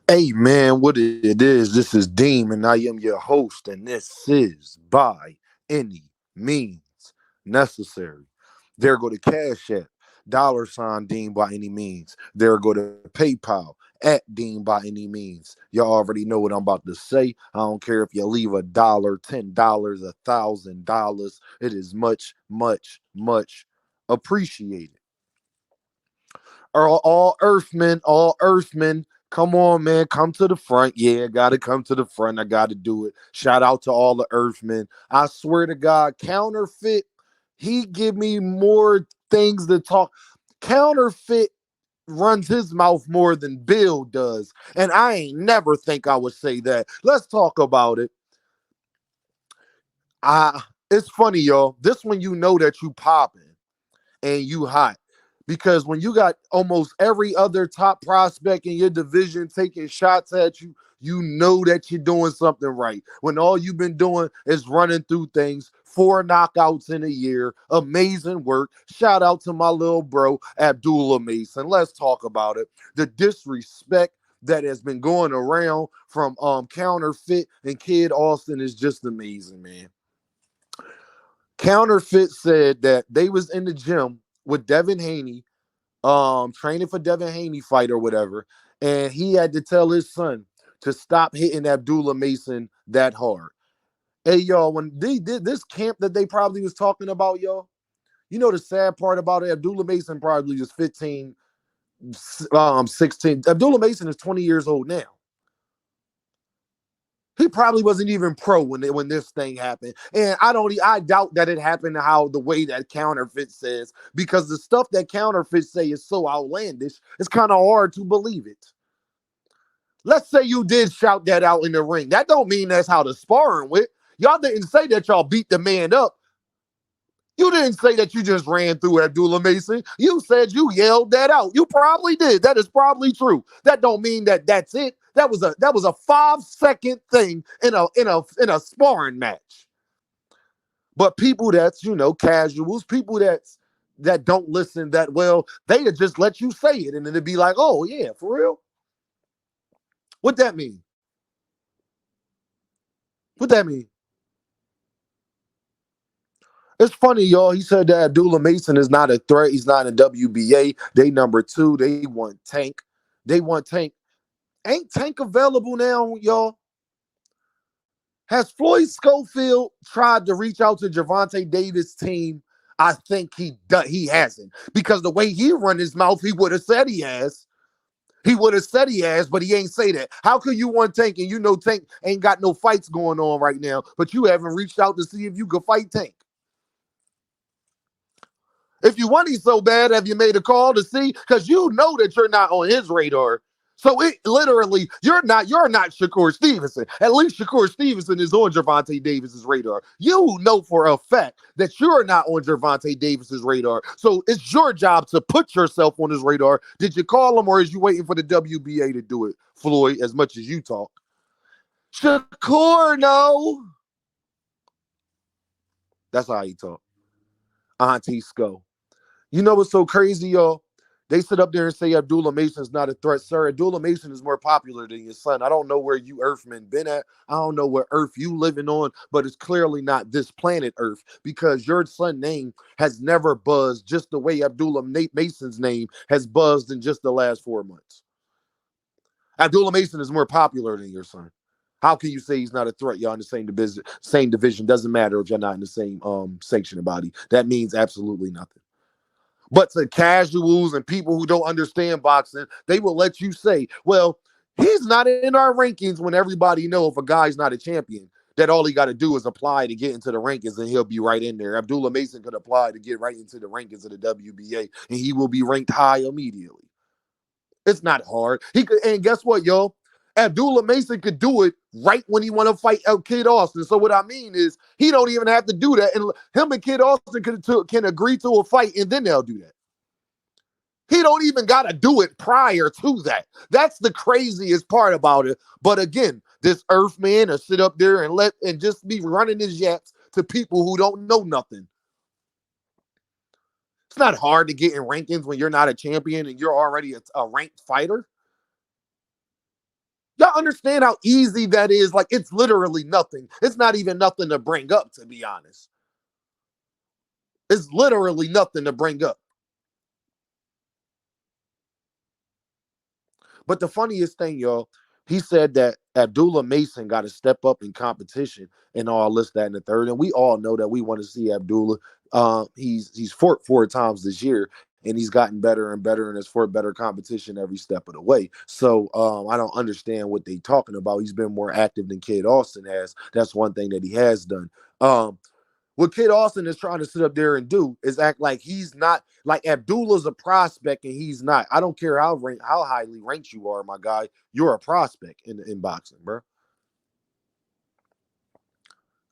Hey man, what it is, this is Deem and I am your host, and this is By Any Means Necessary. There go to Cash App, $ Deem by any means. There go to PayPal at Deem by any means. Y'all already know what I'm about to say. I don't care if you leave $1, $10, $1,000. It is much, much, much appreciated. All Earthmen, come on, man, come to the front. Yeah, gotta come to the front. I gotta do it. Shout out to all the Earthmen. I swear to God, Counterfeit, he give me more things to talk. Counterfeit runs his mouth more than Bill does. And I ain't never think I would say that. Let's talk about it. It's funny, y'all. This one you know that you popping and you hot. Because when you got almost every other top prospect in your division taking shots at you, you know that you're doing something right. When all you've been doing is running through things, 4 knockouts in a year, amazing work. Shout out to my little bro, Abdullah Mason. Let's talk about it. The disrespect that has been going around from Counterfeit and Kid Austin is just amazing, man. Counterfeit said that they was in the gym with Devin Haney, training for Devin Haney fight or whatever, and he had to tell his son to stop hitting Abdullah Mason that hard. Hey y'all, when they did this camp that they probably was talking about, y'all, you know the sad part about it, Abdullah Mason probably was 15, 16. Abdullah Mason is 20 years old now. He probably wasn't even pro when this thing happened, and I doubt that it happened how the way that Counterfeit says, because the stuff that Counterfeit say is so outlandish. It's kind of hard to believe it. Let's say you did shout that out in the ring. That don't mean that's how the sparring went. Y'all didn't say that y'all beat the man up. You didn't say that you just ran through Abdullah Mason. You said you yelled that out. You probably did. That is probably true. That don't mean that that's it. That was a 5 second thing in a sparring match. But people that's casuals, people that don't listen that well, they just let you say it, and then it'd be like, oh yeah, for real. What that mean? What that mean? It's funny, y'all. He said that Abdullah Mason is not a threat. He's not in WBA. They number two. They want Tank. They want Tank. Ain't Tank available now, y'all? Has Floyd Schofield tried to reach out to Gervonta Davis' team? I think he hasn't, because the way he run his mouth, he would have said he has. He would have said he has, but he ain't say that. How could you want Tank and you know Tank ain't got no fights going on right now, but you haven't reached out to see if you could fight Tank? If you want him so bad, have you made a call to see? Because you know that you're not on his radar. So it literally, you're not Shakur Stevenson. At least Shakur Stevenson is on Gervonta Davis's radar. You know for a fact that you're not on Gervonta Davis's radar. So it's your job to put yourself on his radar. Did you call him, or is you waiting for the WBA to do it, Floyd, as much as you talk? Shakur, no. That's how he talk. Auntie Sco. You know what's so crazy, y'all? They sit up there and say Abdullah Mason is not a threat. Sir, Abdullah Mason is more popular than your son. I don't know where you Earthmen been at. I don't know what Earth you living on, but it's clearly not this planet Earth, because your son name has never buzzed just the way Abdullah Mason's name has buzzed in just the last 4 months. Abdullah Mason is more popular than your son. How can you say he's not a threat? Y'all in the same division. Doesn't matter if you're not in the same sanctioning body. That means absolutely nothing. But to casuals and people who don't understand boxing, they will let you say, well, he's not in our rankings, when everybody know if a guy's not a champion, that all he got to do is apply to get into the rankings and he'll be right in there. Abdullah Mason could apply to get right into the rankings of the WBA and he will be ranked high immediately. It's not hard. He could, and guess what, yo? Abdullah Mason could do it right when he want to fight Kid Austin. So what I mean is, he don't even have to do that, and him and Kid Austin can agree to a fight, and then they'll do that. He don't even got to do it prior to that. That's the craziest part about it. But again, this Earthman will sit up there and just be running his yaps to people who don't know nothing. It's not hard to get in rankings when you're not a champion and you're already a ranked fighter. understand how easy that is? Like, it's literally nothing. It's not even nothing to bring up, to be honest. It's literally nothing to bring up. But the funniest thing, y'all, he said that Abdullah Mason got to step up in competition and all this, that, and the third. And we all know that we want to see Abdullah. He's fought 4 times this year, and he's gotten better and better, and has fought better competition every step of the way. So I don't understand what they talking about. He's been more active than Kid Austin has. That's one thing that he has done. What Kid Austin is trying to sit up there and do is act like he's not, like Abdullah's a prospect and he's not. I don't care how highly ranked you are, my guy. You're a prospect in boxing, bro.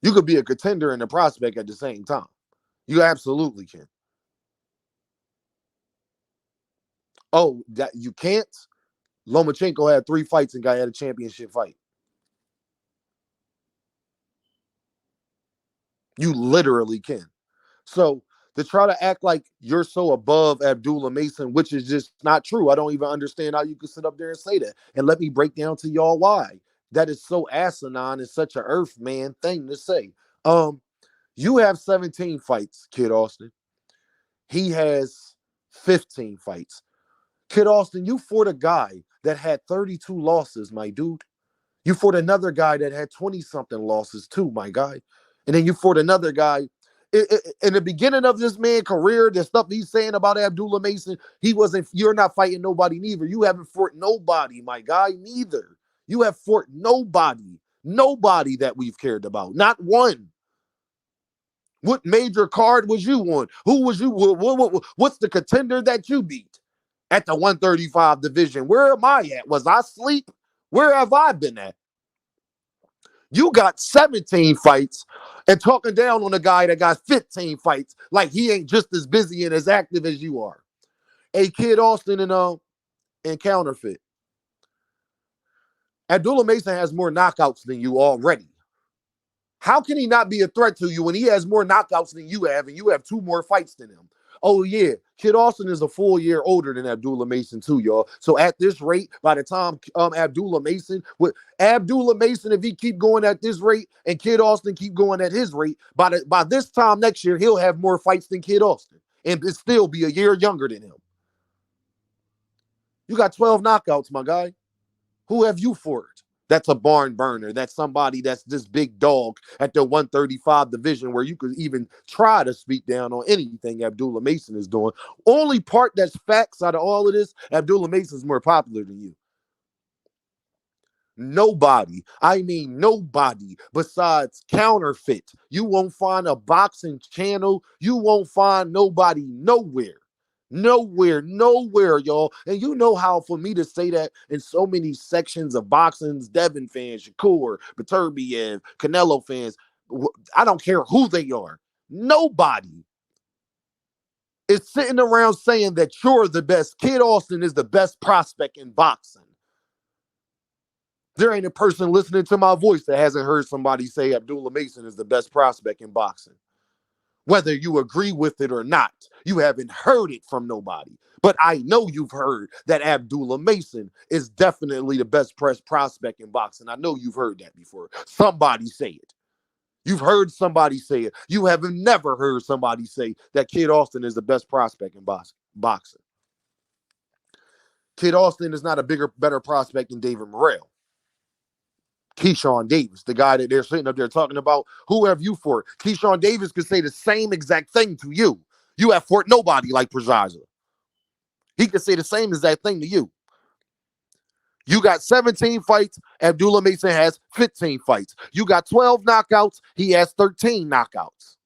You could be a contender and a prospect at the same time. You absolutely can. Oh, that you can't? Lomachenko had 3 fights and had a championship fight. You literally can. So to try to act like you're so above Abdullah Mason, which is just not true. I don't even understand how you could sit up there and say that. And let me break down to y'all why. That is so asinine and such an earth man thing to say. You have 17 fights, Kid Austin. He has 15 fights. Kid Austin, you fought a guy that had 32 losses, my dude. You fought another guy that had 20-something losses too, my guy. And then you fought another guy. In the beginning of this man's career, the stuff he's saying about Abdullah Mason, you're not fighting nobody neither. You haven't fought nobody, my guy, neither. You have fought nobody that we've cared about. Not one. What major card was you on? Who was you? What's the contender that you beat at the 135 division? Where am I at? Was I asleep? Where have I been at? You got 17 fights and talking down on a guy that got 15 fights like he ain't just as busy and as active as you are. A Kid Austin and Counterfeit. Abdullah Mason has more knockouts than you already. How can he not be a threat to you when he has more knockouts than you have and you have 2 more fights than him? Oh, yeah. Kid Austin is a full year older than Abdullah Mason, too, y'all. So at this rate, by the time Abdullah Mason, if he keep going at this rate and Kid Austin keep going at his rate, by this time next year, he'll have more fights than Kid Austin and still be a year younger than him. You got 12 knockouts, my guy. Who have you fought? That's a barn burner. That's somebody that's this big dog at the 135 division where you could even try to speak down on anything Abdullah Mason is doing. Only part that's facts out of all of this, Abdullah Mason is more popular than you. Nobody, I mean nobody besides Counterfeit. You won't find a boxing channel. You won't find nobody nowhere. Nowhere, y'all. And you know how for me to say that in so many sections of boxing's, Devin fans, Shakur, Beterbiev, Canelo fans, I don't care who they are. Nobody is sitting around saying that you're the best. Kid Austin is the best prospect in boxing. There ain't a person listening to my voice that hasn't heard somebody say Abdullah Mason is the best prospect in boxing. Whether you agree with it or not, you haven't heard it from nobody. But I know you've heard that Abdullah Mason is definitely the best prospect in boxing. I know you've heard that before. Somebody say it. You've heard somebody say it. You have never heard somebody say that Kid Austin is the best prospect in boxing. Kid Austin is not a better prospect than David Morrell. Keyshawn Davis, the guy that they're sitting up there talking about, who have you fought? Keyshawn Davis could say the same exact thing to you. You have fought nobody like Prazaza. He could say the same exact thing to you. You got 17 fights. Abdullah Mason has 15 fights. You got 12 knockouts. He has 13 knockouts.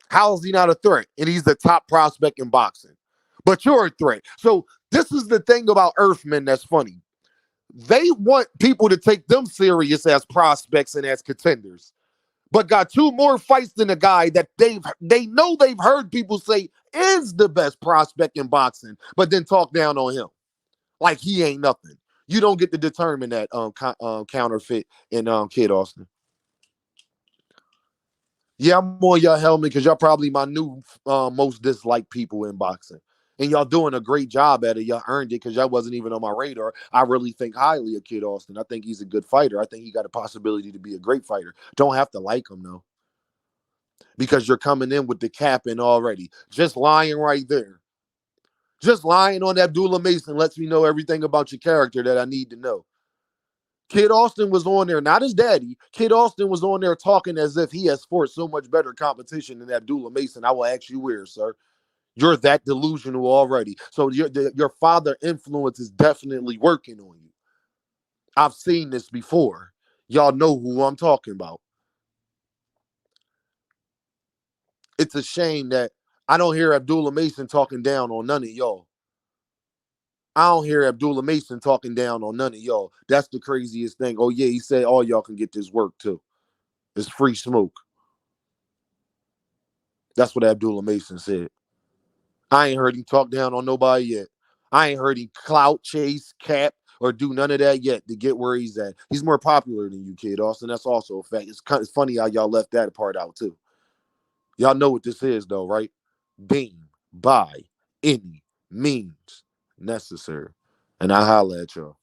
How is he not a threat? And he's the top prospect in boxing. But you're a threat. So this is the thing about Earthmen that's funny. They want people to take them serious as prospects and as contenders, but got 2 more fights than a guy that they know they've heard people say is the best prospect in boxing, but then talk down on him like he ain't nothing. You don't get to determine that Counterfeit and Kid Austin. Yeah, I'm on your helmet because y'all probably my new most disliked people in boxing. And y'all doing a great job at it. Y'all earned it because y'all wasn't even on my radar. I really think highly of Kid Austin. I think he's a good fighter. I think he got a possibility to be a great fighter. Don't have to like him though, because you're coming in with the cap in already. Just lying right there. Just lying on Abdullah Mason lets me know everything about your character that I need to know. Kid Austin was on there, not his daddy. Kid Austin was on there talking as if he has fought so much better competition than Abdullah Mason. I will ask you where, sir. You're that delusional already. So your father influence is definitely working on you. I've seen this before. Y'all know who I'm talking about. It's a shame that I don't hear Abdullah Mason talking down on none of y'all. I don't hear Abdullah Mason talking down on none of y'all. That's the craziest thing. Oh, yeah, he said all y'all can get this work too. It's free smoke. That's what Abdullah Mason said. I ain't heard him talk down on nobody yet. I ain't heard him clout chase, cap, or do none of that yet to get where he's at. He's more popular than you, Kid Austin. That's also a fact. It's funny how y'all left that part out too. Y'all know what this is though, right? Beam by any means necessary. And I holla at y'all.